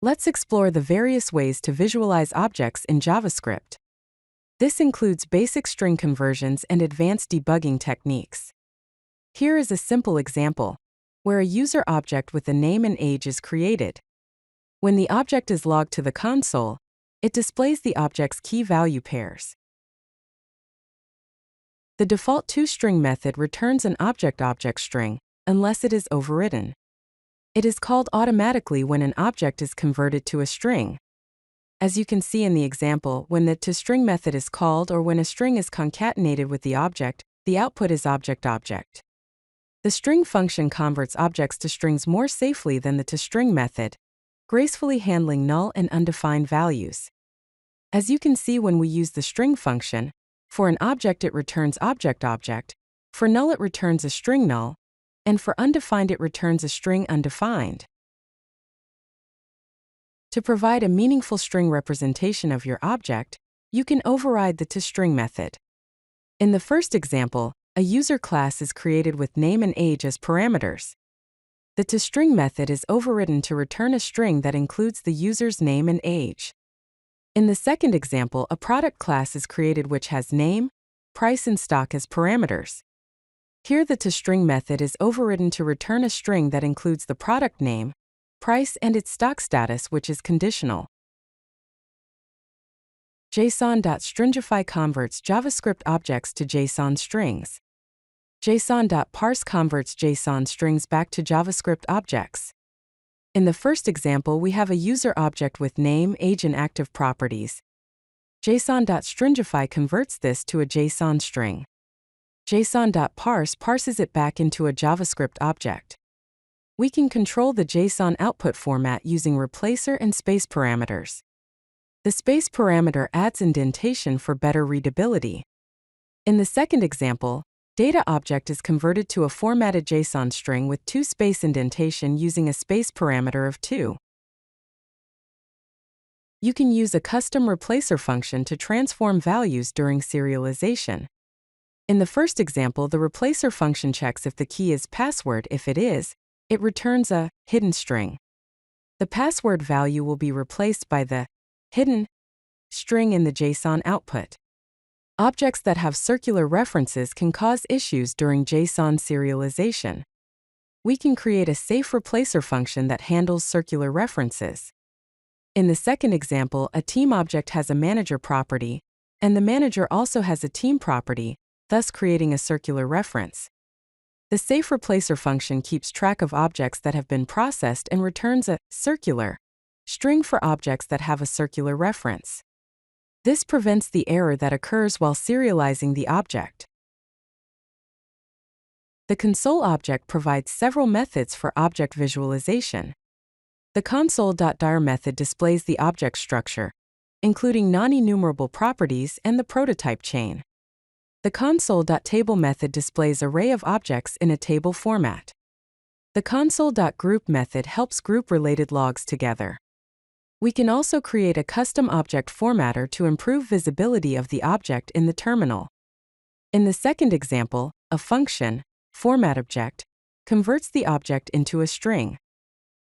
Let's explore the various ways to visualize objects in JavaScript. This includes basic string conversions and advanced debugging techniques. Here is a simple example, where a user object with a name and age is created. When the object is logged to the console, it displays the object's key value pairs. The default toString method returns an object string, unless it is overridden. It is called automatically when an object is converted to a string. As you can see in the example, when the toString method is called or when a string is concatenated with the object, the output is object. The string function converts objects to strings more safely than the toString method, gracefully handling null and undefined values. As you can see when we use the string function, for an object it returns object, for null it returns a string null, and for undefined it returns a string undefined. To provide a meaningful string representation of your object, you can override the toString method. In the first example, a user class is created with name and age as parameters. The toString method is overridden to return a string that includes the user's name and age. In the second example, a product class is created which has name, price, and stock as parameters. Here the toString method is overridden to return a string that includes the product name, price, and its stock status, which is conditional. JSON.stringify converts JavaScript objects to JSON strings. JSON.parse converts JSON strings back to JavaScript objects. In the first example, we have a user object with name, age, and active properties. JSON.stringify converts this to a JSON string. JSON.parse parses it back into a JavaScript object. We can control the JSON output format using replacer and space parameters. The space parameter adds indentation for better readability. In the second example, data object is converted to a formatted JSON string with 2 space indentation using a space parameter of 2. You can use a custom replacer function to transform values during serialization. In the first example, the replacer function checks if the key is password. If it is, it returns a hidden string. The password value will be replaced by the hidden string in the JSON output. Objects that have circular references can cause issues during JSON serialization. We can create a safe replacer function that handles circular references. In the second example, a team object has a manager property, and the manager also has a team property, thus creating a circular reference. The safe replacer function keeps track of objects that have been processed and returns a circular string for objects that have a circular reference. This prevents the error that occurs while serializing the object. The console object provides several methods for object visualization. The console.dir method displays the object structure, including non-enumerable properties and the prototype chain. The console.table method displays array of objects in a table format. The console.group method helps group related logs together. We can also create a custom object formatter to improve visibility of the object in the terminal. In the second example, a function, formatObject, converts the object into a string.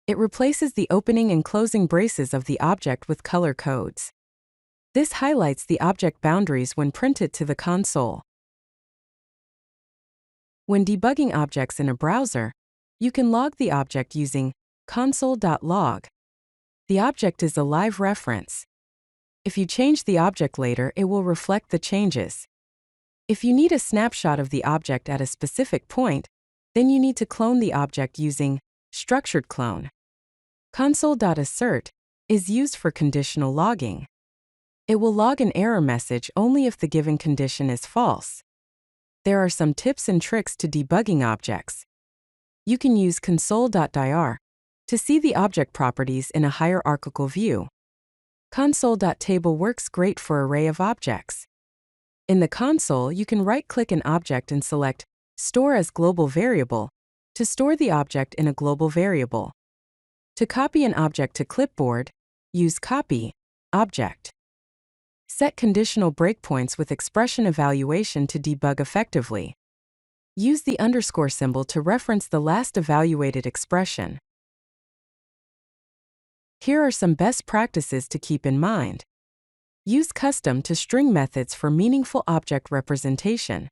It replaces the opening and closing braces of the object with color codes. This highlights the object boundaries when printed to the console. When debugging objects in a browser, you can log the object using console.log. The object is a live reference. If you change the object later, it will reflect the changes. If you need a snapshot of the object at a specific point, then you need to clone the object using structured clone. Console.assert is used for conditional logging. It will log an error message only if the given condition is false. There are some tips and tricks to debugging objects. You can use console.dir to see the object properties in a hierarchical view. Console.table works great for array of objects. In the console, you can right-click an object and select Store as Global Variable to store the object in a global variable. To copy an object to clipboard, use Copy Object. Set conditional breakpoints with expression evaluation to debug effectively. Use the underscore symbol to reference the last evaluated expression. Here are some best practices to keep in mind. Use custom toString methods for meaningful object representation.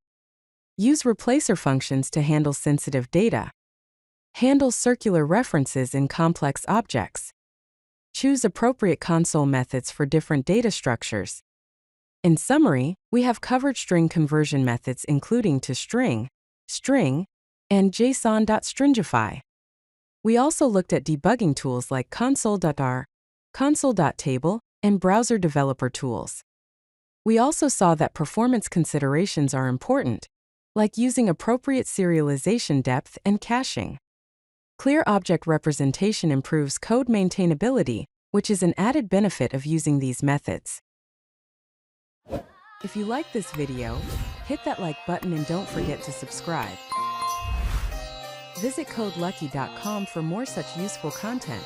Use replacer functions to handle sensitive data. Handle circular references in complex objects. Choose appropriate console methods for different data structures. In summary, we have covered string conversion methods including toString, string, and JSON.stringify. We also looked at debugging tools like console.dir, console.table, and browser developer tools. We also saw that performance considerations are important, like using appropriate serialization depth and caching. Clear object representation improves code maintainability, which is an added benefit of using these methods. If you like this video, hit that like button and don't forget to subscribe. Visit codelucky.com for more such useful content.